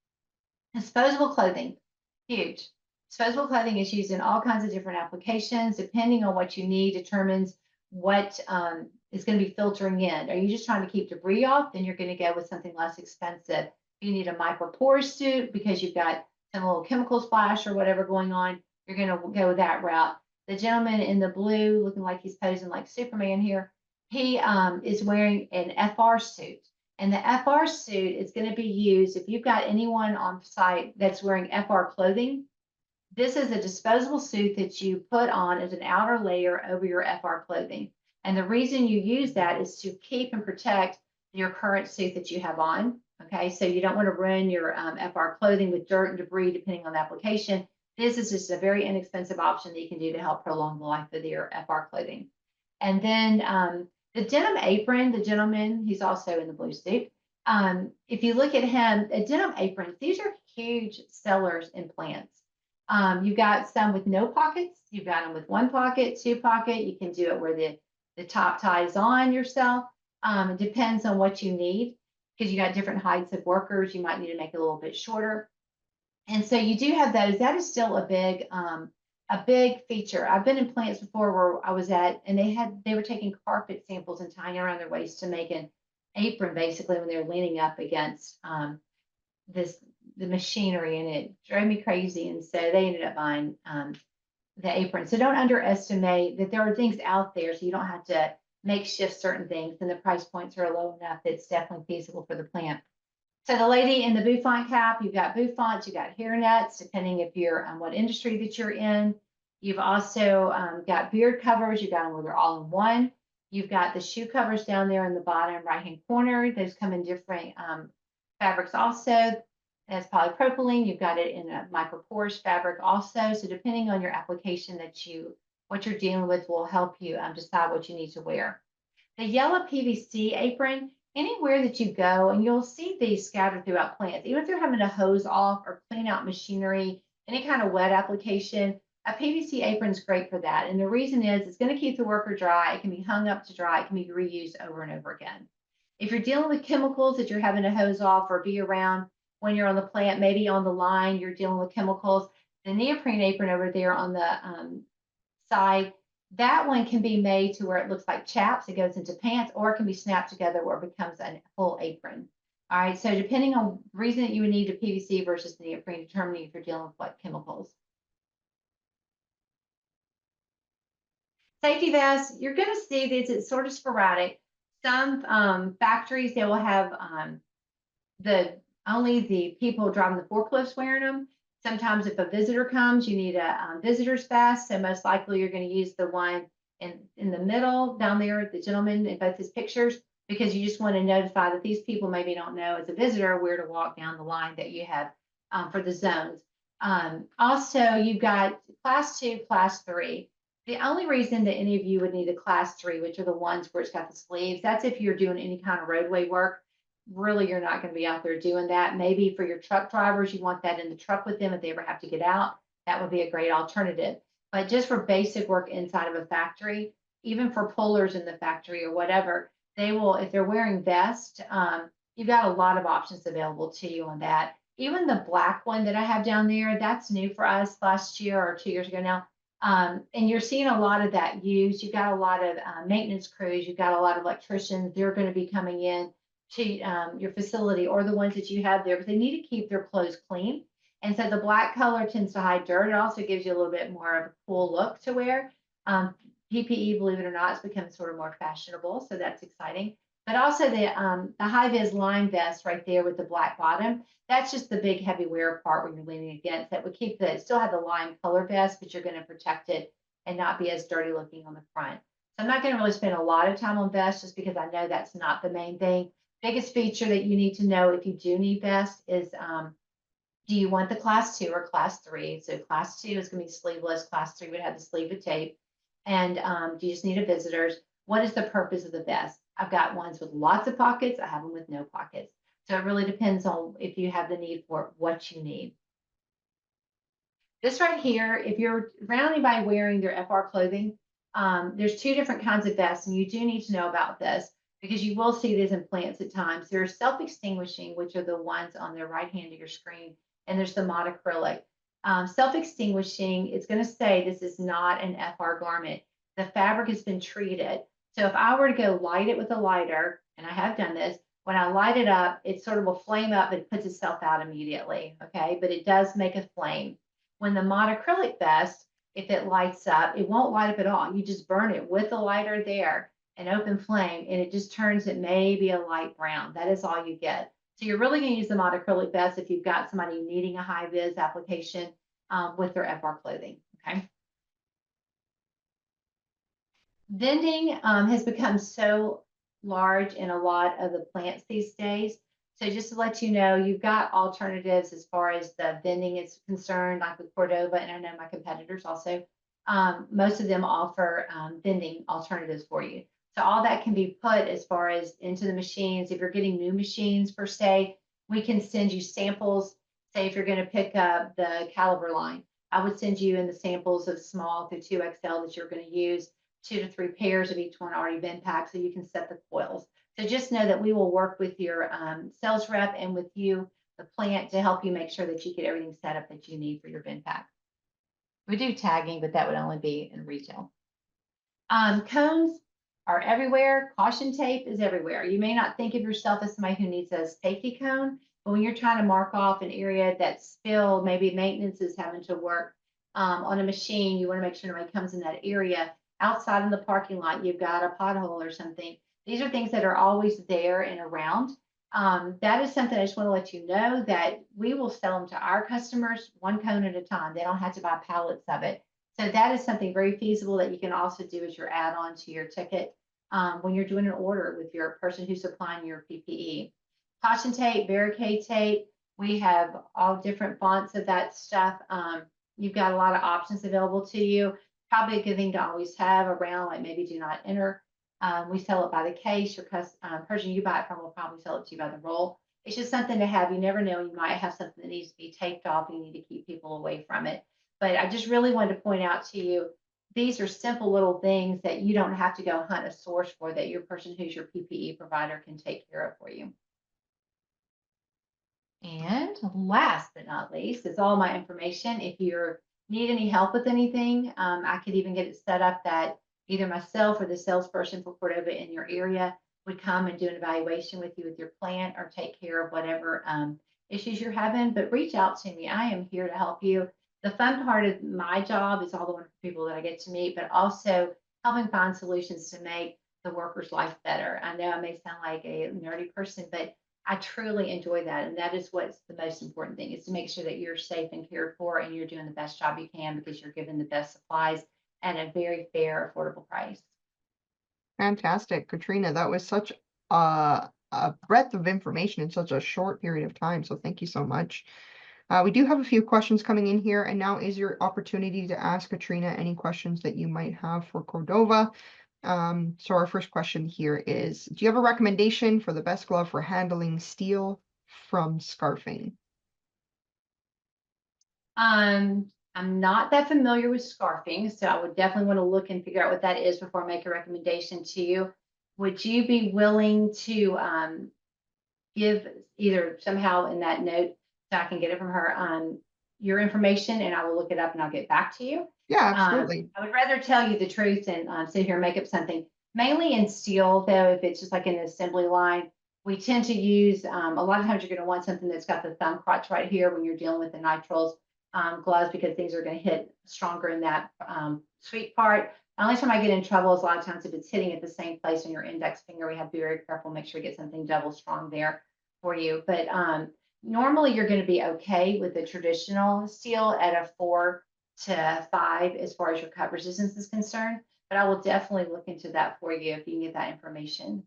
Disposable clothing, huge. Disposable clothing is used in all kinds of different applications. Depending on what you need determines what is going to be filtering in. Are you just trying to keep debris off? Then you're going to go with something less expensive. If you need a microporous suit because you've got some little chemical splash or whatever going on, you're going to go that route. The gentleman in the blue, looking like he's posing like Superman here, he is wearing an FR suit. And the FR suit is going to be used if you've got anyone on site that's wearing FR clothing. This is a disposable suit that you put on as an outer layer over your FR clothing. And the reason you use that is to keep and protect your current suit that you have on. Okay, so you don't want to ruin your FR clothing with dirt and debris depending on the application. This is just a very inexpensive option that you can do to help prolong the life of your FR clothing. And then the denim apron, the gentleman, he's also in the blue suit. If you look at him, denim aprons, these are huge sellers in plants. You've got some with no pockets. You've got them with 1 pocket, 2 pocket. You can do it where the top ties on yourself. It depends on what you need because you got different heights of workers. You might need to make it a little bit shorter. And so you do have those. That is still a big feature. I've been in plants before where I was at, and they were taking carpet samples and tying around their waist to make an apron, basically, when they're leaning up against the machinery, and it drove me crazy. And so they ended up buying the apron. So don't underestimate that there are things out there, so you don't have to makeshift certain things, and the price points are low enough that it's definitely feasible for the plant. So the lady in the bouffant cap, you've got bouffants, you've got hair nets, depending if you're what industry that you're in. You've also got beard covers. You've got them where they're all in one. You've got the shoe covers down there in the bottom right-hand corner. Those come in different fabrics also. That's polypropylene. You've got it in a microporous fabric also. So depending on your application what you're dealing with will help you decide what you need to wear. The yellow PVC apron, anywhere that you go, and you'll see these scattered throughout plants, even if they're having to hose off or clean out machinery, any kind of wet application, a PVC apron is great for that. And the reason is it's going to keep the worker dry. It can be hung up to dry. It can be reused over and over again. If you're dealing with chemicals that you're having to hose off or be around when you're on the plant, maybe on the line, you're dealing with chemicals, the neoprene apron over there on the side, that one can be made to where it looks like chaps. It goes into pants, or it can be snapped together where it becomes a full apron. All right, so depending on the reason that you would need a PVC versus the neoprene, determining if you're dealing with what chemicals. Safety vests, you're going to see these, it's sort of sporadic. Some factories, they will have only the people driving the forklifts wearing them. Sometimes if a visitor comes, you need a visitor's vest. So most likely you're going to use the one in the middle down there, the gentleman in both his pictures, because you just want to notify that these people maybe don't know as a visitor where to walk down the line that you have for the zones. Also, you've got class 2, class 3. The only reason that any of you would need a class 3, which are the ones where it's got the sleeves, that's if you're doing any kind of roadway work. Really, you're not going to be out there doing that. Maybe for your truck drivers, you want that in the truck with them if they ever have to get out. That would be a great alternative. But just for basic work inside of a factory, even for pullers in the factory or whatever, they will, if they're wearing vests, you've got a lot of options available to you on that. Even the black one that I have down there, that's new for us last year or 2 years ago now. And you're seeing a lot of that used. You've got a lot of maintenance crews. You've got a lot of electricians. They're going to be coming in to your facility or the ones that you have there, but they need to keep their clothes clean. And so the black color tends to hide dirt. It also gives you a little bit more of a cool look to wear. PPE, believe it or not, has become sort of more fashionable, so that's exciting. But also the high vis line vest right there with the black bottom. That's just the big heavy wear part when you're leaning against. That would keep still have the lime color vest, but you're going to protect it and not be as dirty looking on the front. So I'm not going to really spend a lot of time on vests just because I know that's not the main thing. Biggest feature that you need to know if you do need vest is do you want the class 2 or class 3? So class 2 is going to be sleeveless. Class 3 would have the sleeve with tape. And do you just need a visitor's? What is the purpose of the vest? I've got ones with lots of pockets. I have them with no pockets. So it really depends on if you have the need for what you need. This right here, if you're around anybody wearing their FR clothing, there's 2 different kinds of vests, and you do need to know about this because you will see these in plants at times. There's self-extinguishing, which are the ones on the right hand of your screen, and there's the monocrylic. Self-extinguishing, it's going to say this is not an FR garment. The fabric has been treated. So if I were to go light it with a lighter, and I have done this, when I light it up, it sort of will flame up, but it puts itself out immediately, okay? But it does make a flame. When the monocrylic vest, if it lights up, it won't light up at all. You just burn it with the lighter there, an open flame, and it just turns it maybe a light brown. That is all you get. So you're really going to use the monocrylic vest if you've got somebody needing a high vis application with their FR clothing, okay? Vending has become so large in a lot of the plants these days. So just to let you know, you've got alternatives as far as the vending is concerned, like with Cordova, and I know my competitors also. Most of them offer vending alternatives for you. So all that can be put as far as into the machines. If you're getting new machines per se, we can send you samples. Say if you're going to pick up the caliber line, I would send you in the samples of small through 2XL that you're going to use, 2 to 3 pairs of each one already been packed so you can set the coils. So just know that we will work with your sales rep and with you, the plant, to help you make sure that you get everything set up that you need for your bin pack. We do tagging, but that would only be in retail. Cones are everywhere. Caution tape is everywhere. You may not think of yourself as somebody who needs a safety cone, but when you're trying to mark off an area that's still maybe maintenance is having to work on a machine, you want to make sure nobody comes in that area. Outside in the parking lot, you've got a pothole or something. These are things that are always there and around. That is something I just want to let you know that we will sell them to our customers 1 cone at a time. They don't have to buy pallets of it. So that is something very feasible that you can also do as your add-on to your ticket when you're doing an order with your person who's supplying your PPE. Caution tape, barricade tape, we have all different fonts of that stuff. You've got a lot of options available to you. Probably a good thing to always have around, like maybe do not enter. We sell it by the case. Your person you buy it from will probably sell it to you by the roll. It's just something to have. You never know. You might have something that needs to be taped off. You need to keep people away from it. But I just really wanted to point out to you, these are simple little things that you don't have to go hunt a source for, that your person who's your PPE provider can take care of for you. And last but not least is all my information. If you need any help with anything, I could even get it set up that either myself or the salesperson for Cordova in your area would come and do an evaluation with you with your plant or take care of whatever issues you're having. But reach out to me. I am here to help you. The fun part of my job is all the wonderful people that I get to meet, but also helping find solutions to make the worker's life better. I know I may sound like a nerdy person, but I truly enjoy that. And that is what's the most important thing, is to make sure that you're safe and cared for and you're doing the best job you can because you're given the best supplies at a very fair, affordable price. Fantastic, Katrina. That was such a breadth of information in such a short period of time. So thank you so much. We do have a few questions coming in here, and now is your opportunity to ask Katrina any questions that you might have for Cordova. So our first question here is, do you have a recommendation for the best glove for handling steel from scarfing? I'm not that familiar with scarfing, so I would definitely want to look and figure out what that is before I make a recommendation to you. Would you be willing to give either somehow in that note so I can get it from her your information, and I will look it up and I'll get back to you? Yeah, absolutely. I would rather tell you the truth than sit here and make up something. Mainly in steel, though, if it's just like an assembly line, we tend to use a lot of times you're going to want something that's got the thumb crotch right here when you're dealing with the nitriles gloves, because things are going to hit stronger in that sweet part. The only time I get in trouble is a lot of times if it's hitting at the same place on your index finger. We have to be very careful, make sure you get something double strong there for you. But normally you're going to be okay with the traditional steel at a 4 to 5 as far as your cut resistance is concerned. But I will definitely look into that for you if you can get that information.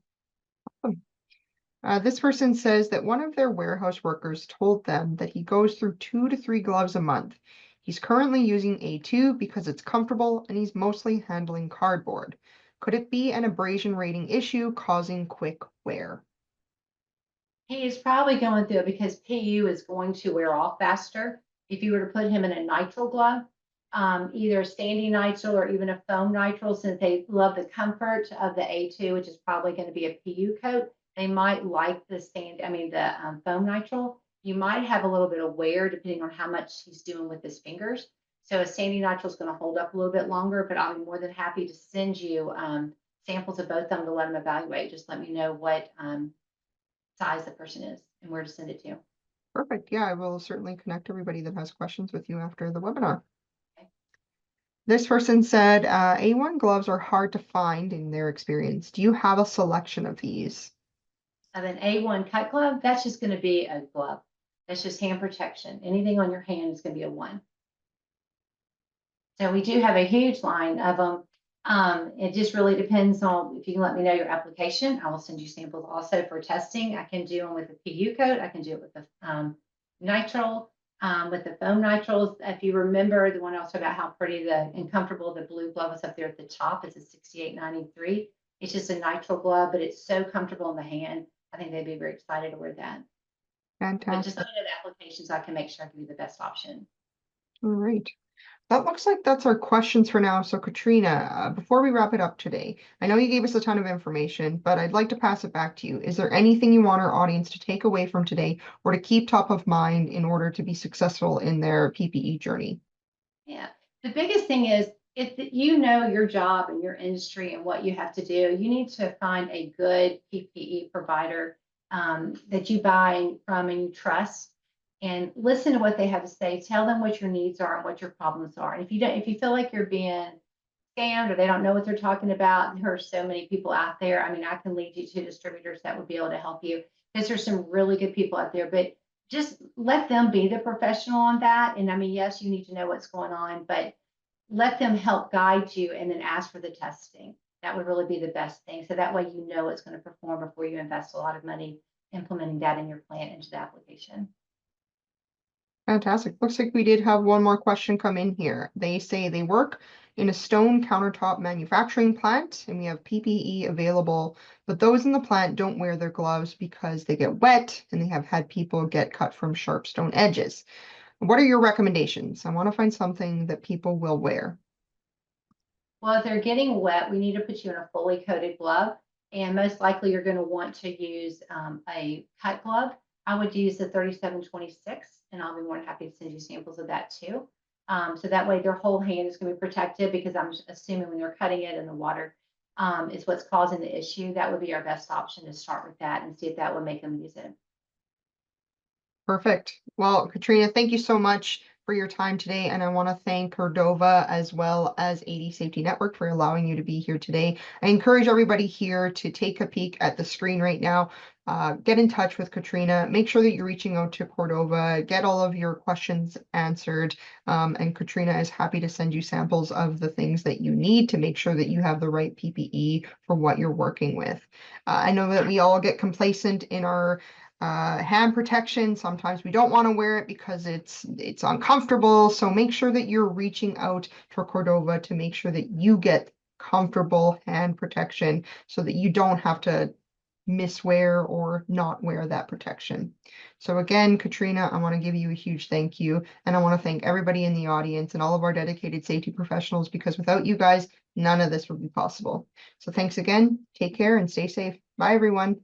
This person says that one of their warehouse workers told them that he goes through 2 to 3 gloves a month. He's currently using A2 because it's comfortable and he's mostly handling cardboard. Could it be an abrasion rating issue causing quick wear? He is probably going through it because PU is going to wear off faster. If you were to put him in a nitrile glove, either a standing nitrile or even a foam nitrile, since they love the comfort of the A2, which is probably going to be a PU coat, they might like the foam nitrile. You might have a little bit of wear depending on how much he's doing with his fingers. So a standing nitrile is going to hold up a little bit longer, but I'll be more than happy to send you samples of both of them to let them evaluate. Just let me know what size the person is and where to send it to. Perfect. Yeah, I will certainly connect everybody that has questions with you after the webinar. Okay. This person said A1 gloves are hard to find in their experience. Do you have a selection of these? Of an A1 cut glove, that's just going to be a glove. That's just hand protection. Anything on your hand is going to be a 1. So we do have a huge line of them. It just really depends on if you can let me know your application. I will send you samples also for testing. I can do them with a PU coat. I can do it with the nitrile, with the foam nitriles. If you remember the one also about how pretty and comfortable the blue glove was up there at the top, it's a 6893. It's just a nitrile glove, but it's so comfortable in the hand. I think they'd be very excited to wear that. But just Fantastic. let me know the application so I can make sure I give you the best option. All right. That looks like that's our questions for now. So Katrina, before we wrap it up today, I know you gave us a ton of information, but I'd like to pass it back to you. Is there anything you want our audience to take away from today or to keep top of mind in order to be successful in their PPE journey? Yeah, the biggest thing is if you know your job and your industry and what you have to do, you need to find a good PPE provider that you buy from and you trust, and listen to what they have to say. Tell them what your needs are and what your problems are. And if you feel like you're being scammed or they don't know what they're talking about, there are so many people out there. I mean, I can lead you to distributors that would be able to help you, because there's some really good people out there. But just let them be the professional on that. And I mean, yes, you need to know what's going on, but let them help guide you and then ask for the testing. That would really be the best thing. So that way you know it's going to perform before you invest a lot of money implementing that in your plant into the application. Fantastic. Looks like we did have one more question come in here. They say they work in a stone countertop manufacturing plant and we have PPE available, but those in the plant don't wear their gloves because they get wet and they have had people get cut from sharp stone edges. What are your recommendations? I want to find something that people will wear. Well, if they're getting wet, we need to put you in a fully coated glove. And most likely you're going to want to use a cut glove. I would use the 3726, and I'll be more than happy to send you samples of that too. So that way their whole hand is going to be protected, because I'm assuming when they're cutting it in the water is what's causing the issue. That would be our best option, to start with that and see if that would make them use it. Perfect. Well, Katrina, thank you so much for your time today. And I want to thank Cordova as well as AD Safety Network for allowing you to be here today. I encourage everybody here to take a peek at the screen right now. Get in touch with Katrina. Make sure that you're reaching out to Cordova. Get all of your questions answered. And Katrina is happy to send you samples of the things that you need to make sure that you have the right PPE for what you're working with. I know that we all get complacent in our Hand protection, sometimes we don't want to wear it because it's uncomfortable. So make sure that you're reaching out to Cordova to make sure that you get comfortable hand protection so that you don't have to miswear or not wear that protection. So again, Katrina, I want to give you a huge thank you. And I want to thank everybody in the audience and all of our dedicated safety professionals, because without you guys, none of this would be possible. So thanks again. Take care and stay safe. Bye, everyone.